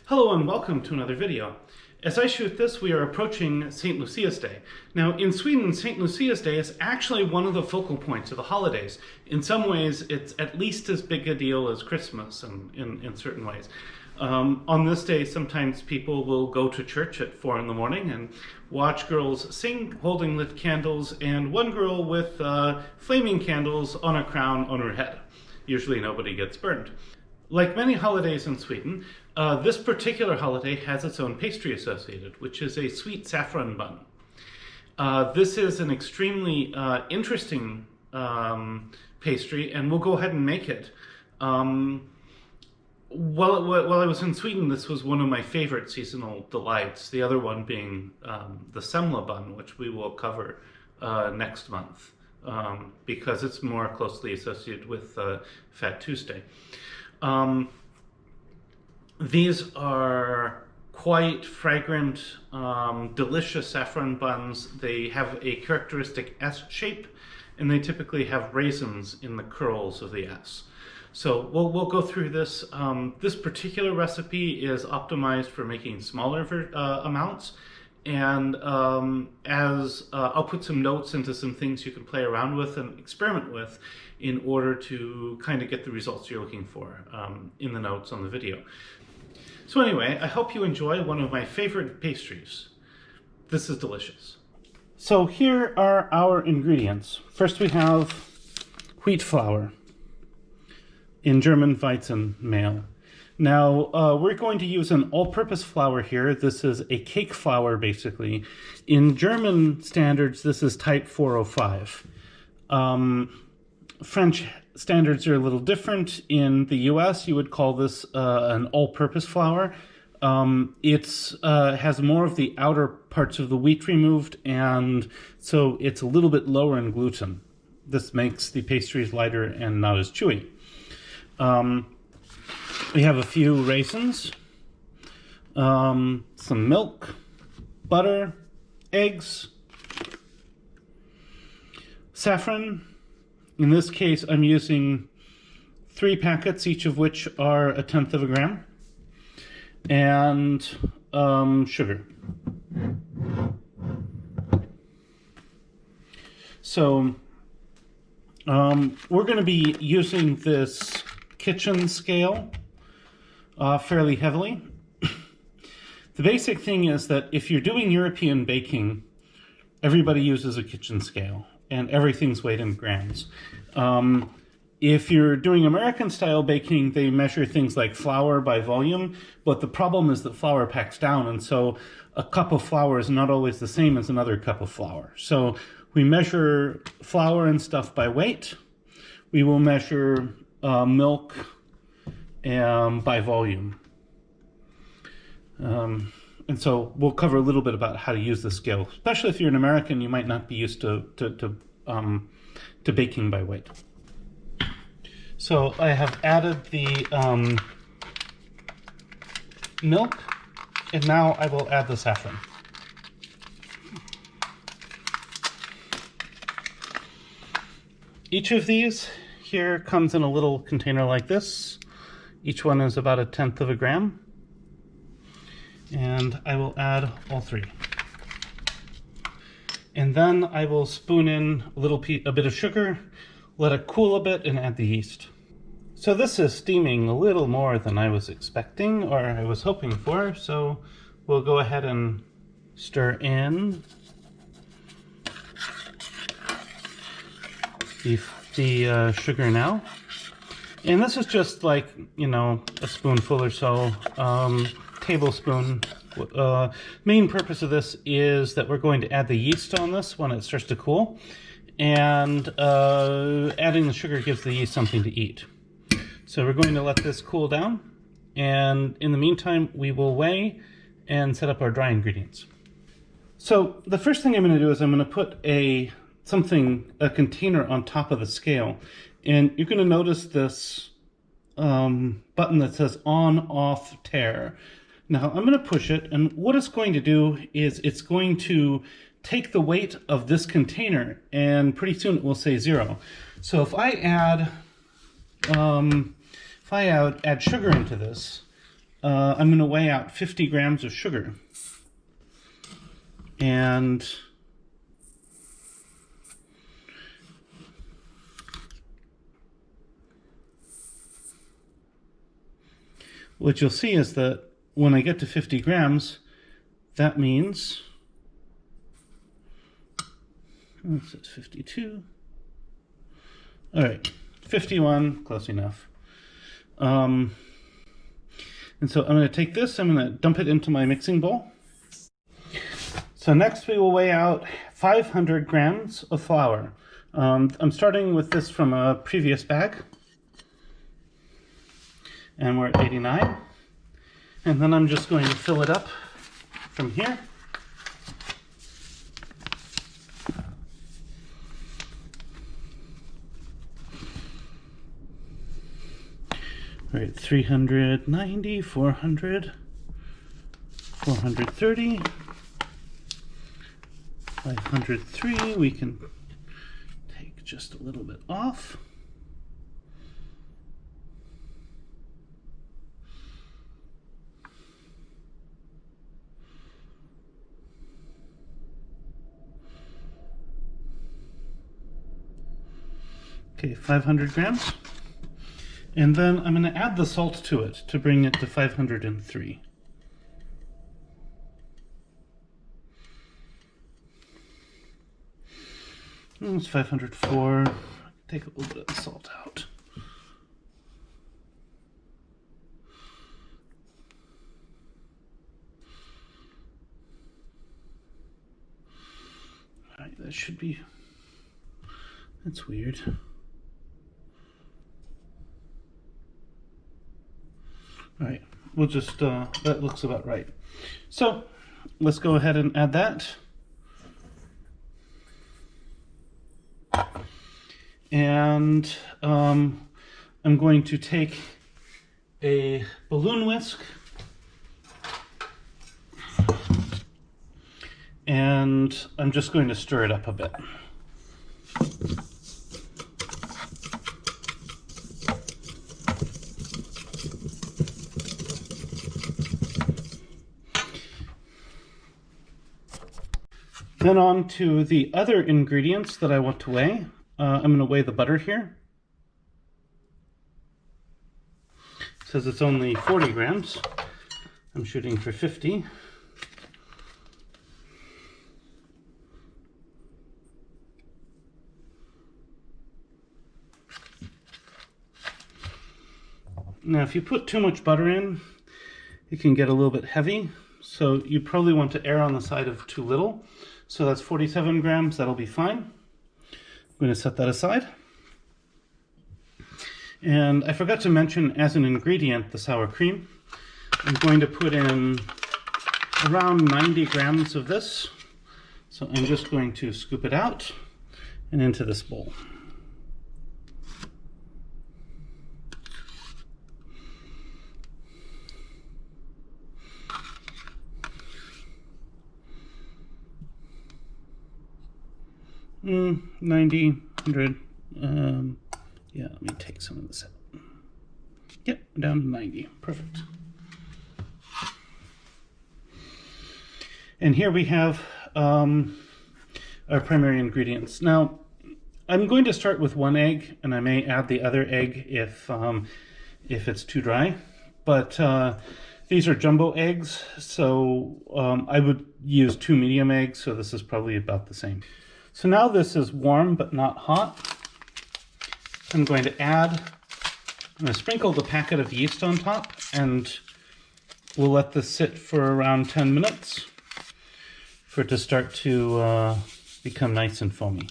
Hello and welcome to another video. As I shoot this, we are approaching St. Lucia's Day. Now in Sweden, St. Lucia's Day is actually one of the focal points of the holidays. In some ways, it's at least as big a deal as Christmas in certain ways. On this day, sometimes people will go to church at 4 in the morning and watch girls sing, holding lit candles, and one girl with flaming candles on a crown on her head. Usually nobody gets burned. Like many holidays in Sweden, this particular holiday has its own pastry associated, which is a sweet saffron bun. This is an extremely interesting pastry, and we'll go ahead and make it. While I was in Sweden, this was one of my favorite seasonal delights, the other one being the semla bun, which we will cover next month, because it's more closely associated with Fat Tuesday. These are quite fragrant, delicious saffron buns. They have a characteristic S shape, and they typically have raisins in the curls of the S. So we'll go through this. This particular recipe is optimized for making smaller amounts, and I'll put some notes into some things you can play around with and experiment with in order to kind of get the results you're looking for in the notes on the video. So anyway, I hope you enjoy one of my favorite pastries. This is delicious. So here are our ingredients. First we have wheat flour, in German Weizenmehl. Now we're going to use an all-purpose flour here. This is a cake flour basically. In German standards this is type 405. French standards are a little different. In the US, you would call this an all-purpose flour. It has more of the outer parts of the wheat removed, and so it's a little bit lower in gluten. This makes the pastries lighter and not as chewy. We have a few raisins, some milk, butter, eggs, saffron. In this case, I'm using 3 packets, each of which are 1/10 of a gram, and sugar. So we're going to be using this kitchen scale fairly heavily. The basic thing is that if you're doing European baking, everybody uses a kitchen scale, and everything's weighed in grams. If you're doing American style baking, they measure things like flour by volume, but the problem is that flour packs down, and so a cup of flour is not always the same as another cup of flour. So we measure flour and stuff by weight. We will measure milk by volume. And so we'll cover a little bit about how to use the scale. Especially if you're an American, you might not be used to baking by weight. So I have added the milk, and now I will add the saffron. Each of these here comes in a little container like this. Each one is about 1/10 of a gram. And I will add all 3. And then I will spoon in a bit of sugar, let it cool a bit, and add the yeast. So this is steaming a little more than I was expecting, or I was hoping for, so we'll go ahead and stir in the sugar now. And this is just like, you know, a spoonful or so. Tablespoon. Main purpose of this is that we're going to add the yeast on this when it starts to cool, and adding the sugar gives the yeast something to eat. So we're going to let this cool down, and in the meantime we will weigh and set up our dry ingredients. So the first thing I'm going to do is I'm going to put a container on top of the scale, and you're going to notice this button that says on, off, tare. Now I'm going to push it, and what it's going to do is it's going to take the weight of this container, and pretty soon it will say 0. So if I add sugar into this, I'm going to weigh out 50 grams of sugar. And what you'll see is that when I get to 50 grams, that means, this is 52. All right, 51, close enough. And so I'm going to take this, I'm going to dump it into my mixing bowl. So next we will weigh out 500 grams of flour. I'm starting with this from a previous bag. And we're at 89. And then I'm just going to fill it up from here. All right, 390, 400, 430, 503. We can take just a little bit off. Okay, 500 grams. And then I'm going to add the salt to it to bring it to 503. It's 504. Take a little bit of the salt out. All right, that should be, that's weird. All right, we'll just, that looks about right. So let's go ahead and add that. And I'm going to take a balloon whisk and I'm just going to stir it up a bit. Then on to the other ingredients that I want to weigh. I'm going to weigh the butter here. It says it's only 40 grams. I'm shooting for 50. Now, if you put too much butter in, it can get a little bit heavy. So you probably want to err on the side of too little. So that's 47 grams, that'll be fine. I'm going to set that aside. And I forgot to mention as an ingredient the sour cream. I'm going to put in around 90 grams of this. So I'm just going to scoop it out and into this bowl. Mm, 90, 100, yeah, let me take some of this out. Yep, down to 90, perfect. And here we have our primary ingredients. Now, I'm going to start with one egg, and I may add the other egg if it's too dry. But these are jumbo eggs, so I would use 2 medium eggs, so this is probably about the same. So now this is warm but not hot. I'm going to sprinkle the packet of yeast on top, and we'll let this sit for around 10 minutes for it to start to become nice and foamy.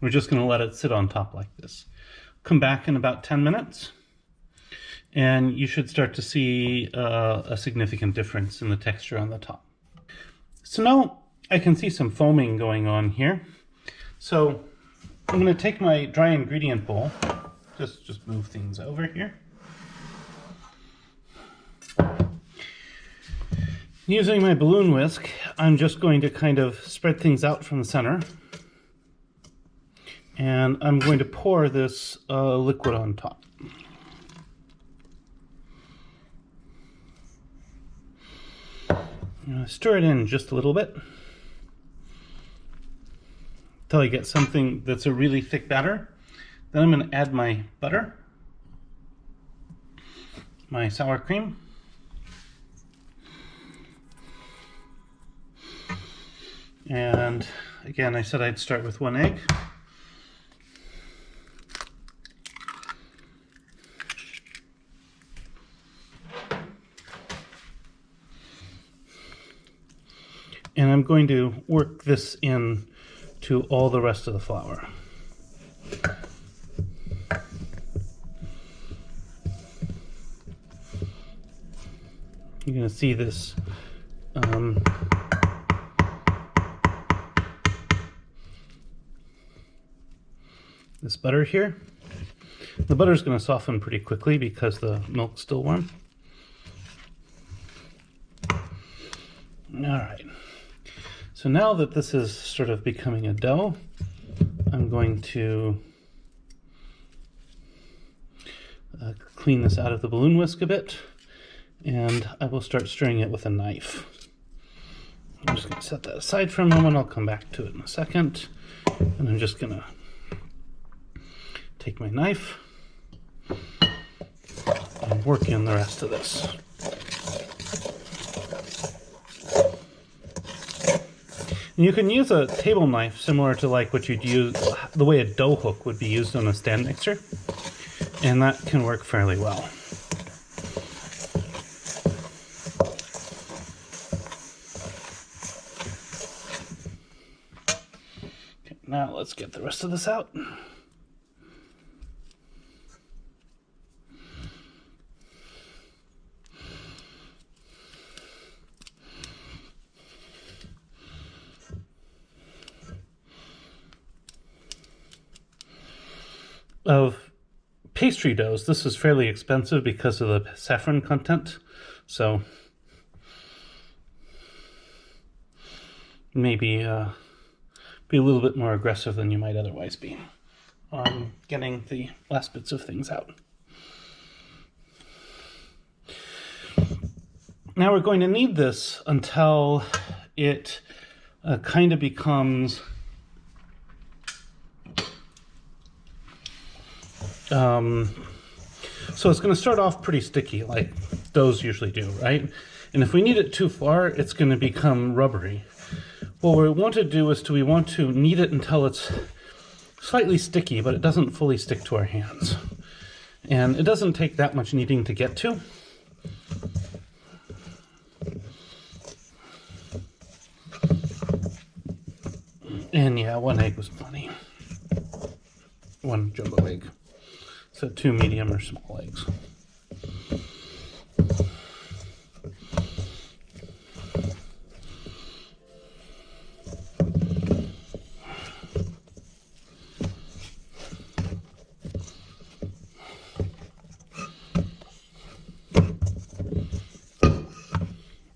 We're just going to let it sit on top like this. Come back in about 10 minutes, and you should start to see a significant difference in the texture on the top. So now I can see some foaming going on here. So I'm going to take my dry ingredient bowl, just move things over here. Using my balloon whisk, I'm just going to kind of spread things out from the center. And I'm going to pour this liquid on top. I'm going to stir it in just a little bit until I get something that's a really thick batter. Then I'm going to add my butter, my sour cream, and again I said I'd start with 1 egg. And I'm going to work this in to all the rest of the flour. You're going to see this this butter here. The butter is going to soften pretty quickly because the milk's still warm. All right. So now that this is sort of becoming a dough, I'm going to clean this out of the balloon whisk a bit, and I will start stirring it with a knife. I'm just going to set that aside for a moment. I'll come back to it in a second. And I'm just going to take my knife and work in the rest of this. And you can use a table knife similar to like what you'd use, the way a dough hook would be used on a stand mixer, and that can work fairly well. Okay, now let's get the rest of this out. Of pastry doughs, this is fairly expensive because of the saffron content, so maybe be a little bit more aggressive than you might otherwise be on getting the last bits of things out. Now we're going to knead this until it kind of becomes so it's going to start off pretty sticky like doughs usually do, right? And if we knead it too far, it's going to become rubbery. What we want to do is we want to knead it until it's slightly sticky, but it doesn't fully stick to our hands. And it doesn't take that much kneading to get to. And yeah, 1 egg was plenty. 1 jumbo egg. So 2 medium or small eggs.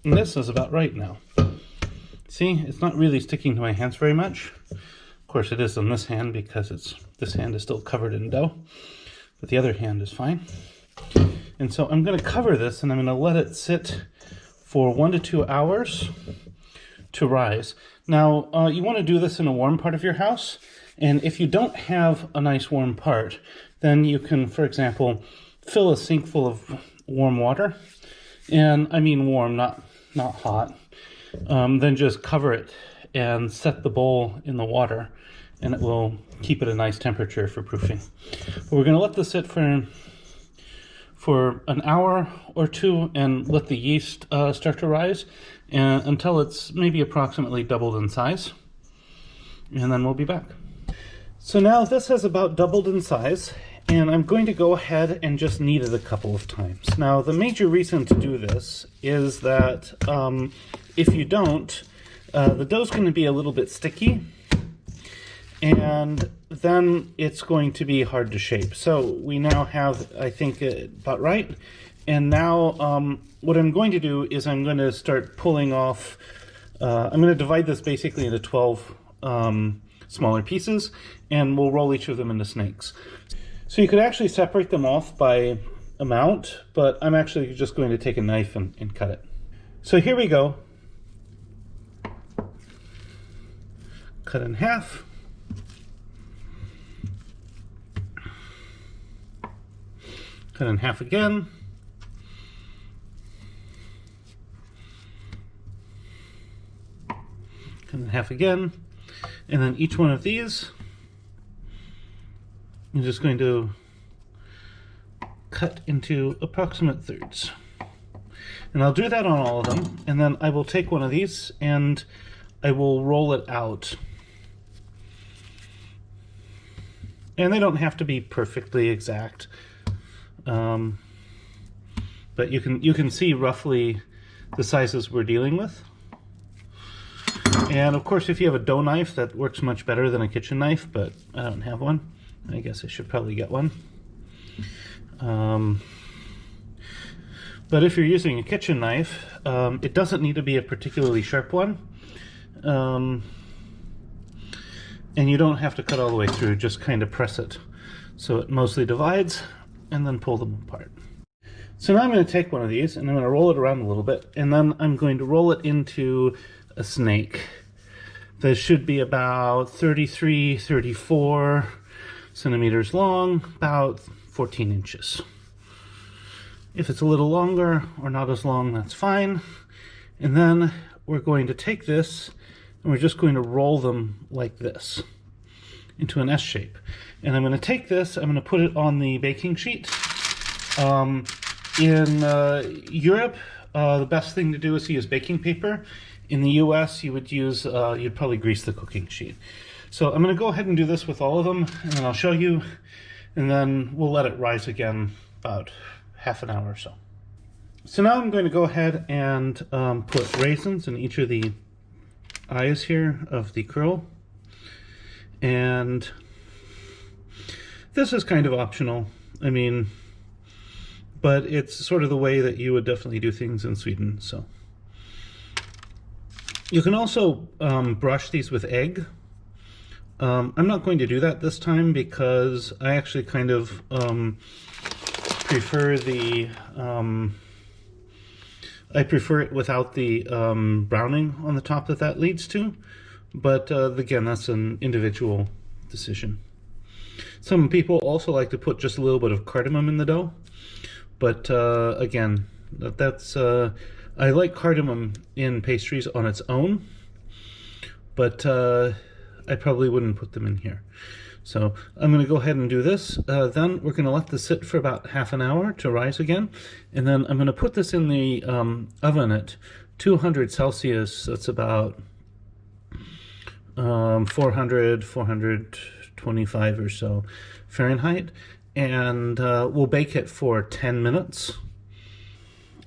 And this is about right now. See, it's not really sticking to my hands very much. Of course it is on this hand because this hand is still covered in dough. But the other hand is fine. And so I'm going to cover this and I'm going to let it sit for 1 to 2 hours to rise. Now, you want to do this in a warm part of your house. And if you don't have a nice warm part, then you can, for example, fill a sink full of warm water. And I mean warm, not hot. Then just cover it and set the bowl in the water, and it will keep it a nice temperature for proofing. But we're going to let this sit for an hour or 2 and let the yeast start to rise until it's maybe approximately doubled in size. And then we'll be back. So now this has about doubled in size, and I'm going to go ahead and just knead it a couple of times. Now the major reason to do this is that if you don't, the dough's going to be a little bit sticky, and then it's going to be hard to shape. So we now have, I think, about right. And now what I'm going to do is I'm going to start pulling off, I'm going to divide this basically into 12 smaller pieces, and we'll roll each of them into snakes. So you could actually separate them off by amount, but I'm actually just going to take a knife and cut it. So here we go. cut in half. Cut in half again. Cut in half again. And then each one of these, I'm just going to cut into approximate thirds. And I'll do that on all of them, and then I will take one of these and I will roll it out. And they don't have to be perfectly exact, but you can see roughly the sizes we're dealing with. And of course, if you have a dough knife, that works much better than a kitchen knife, but I don't have one. I guess I should probably get one. But if you're using a kitchen knife, it doesn't need to be a particularly sharp one. And you don't have to cut all the way through, just kind of press it so it mostly divides, and then pull them apart. So now I'm going to take one of these and I'm going to roll it around a little bit, and then I'm going to roll it into a snake. That should be about 33, 34 centimeters long, about 14 inches. If it's a little longer or not as long, that's fine. And then we're going to take this and we're just going to roll them like this into an S shape. And I'm going to take this, I'm going to put it on the baking sheet. In Europe, the best thing to do is to use baking paper. In the US, you would use, you'd probably grease the cooking sheet. So I'm going to go ahead and do this with all of them, and then I'll show you, and then we'll let it rise again about half an hour or so. So now I'm going to go ahead and put raisins in each of the eyes here of the curl. And this is kind of optional. I mean, but it's sort of the way that you would definitely do things in Sweden. So you can also brush these with egg. I'm not going to do that this time because I actually kind of prefer the I prefer it without the browning on the top that leads to. But again, that's an individual decision. Some people also like to put just a little bit of cardamom in the dough. But again, that's I like cardamom in pastries on its own, but I probably wouldn't put them in here. So I'm going to go ahead and do this. Then we're going to let this sit for about half an hour to rise again. And then I'm going to put this in the oven at 200 Celsius. That's about 425 or so Fahrenheit. And we'll bake it for 10 minutes.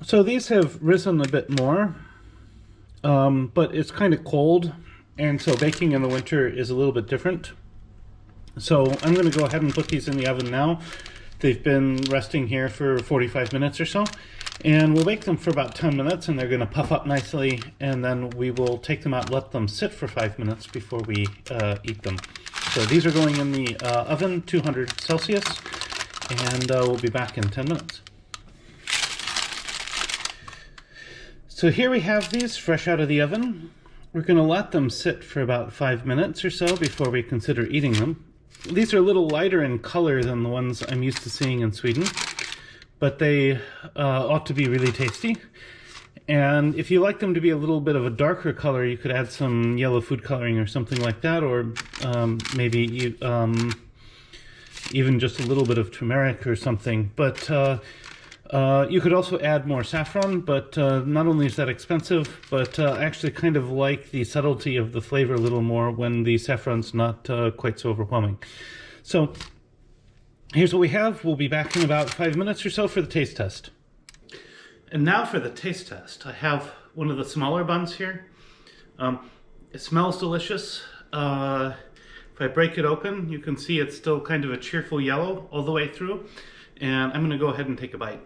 So these have risen a bit more, but it's kind of cold, and so baking in the winter is a little bit different. So I'm going to go ahead and put these in the oven now. They've been resting here for 45 minutes or so, and we'll bake them for about 10 minutes, and they're going to puff up nicely, and then we will take them out, let them sit for 5 minutes before we eat them. So these are going in the oven, 200 Celsius, and we'll be back in 10 minutes. So here we have these fresh out of the oven. We're going to let them sit for about 5 minutes or so before we consider eating them. These are a little lighter in color than the ones I'm used to seeing in Sweden, but they ought to be really tasty. And if you like them to be a little bit of a darker color, you could add some yellow food coloring or something like that, or maybe even just a little bit of turmeric or something. But you could also add more saffron, but not only is that expensive, but I actually kind of like the subtlety of the flavor a little more when the saffron's not quite so overwhelming. So here's what we have. We'll be back in about 5 minutes or so for the taste test. And now for the taste test. I have one of the smaller buns here. It smells delicious. If I break it open, you can see it's still kind of a cheerful yellow all the way through. And I'm going to go ahead and take a bite.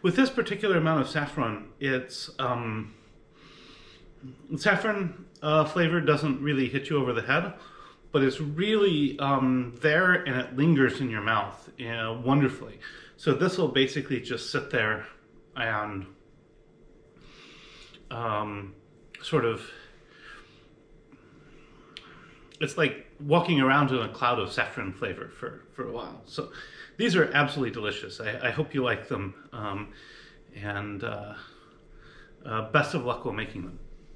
With this particular amount of saffron, it's saffron flavor doesn't really hit you over the head, but it's really there, and it lingers in your mouth wonderfully. So this will basically just sit there and sort of, it's like walking around in a cloud of saffron flavor for a while. So these are absolutely delicious. I hope you like them, and best of luck while making them.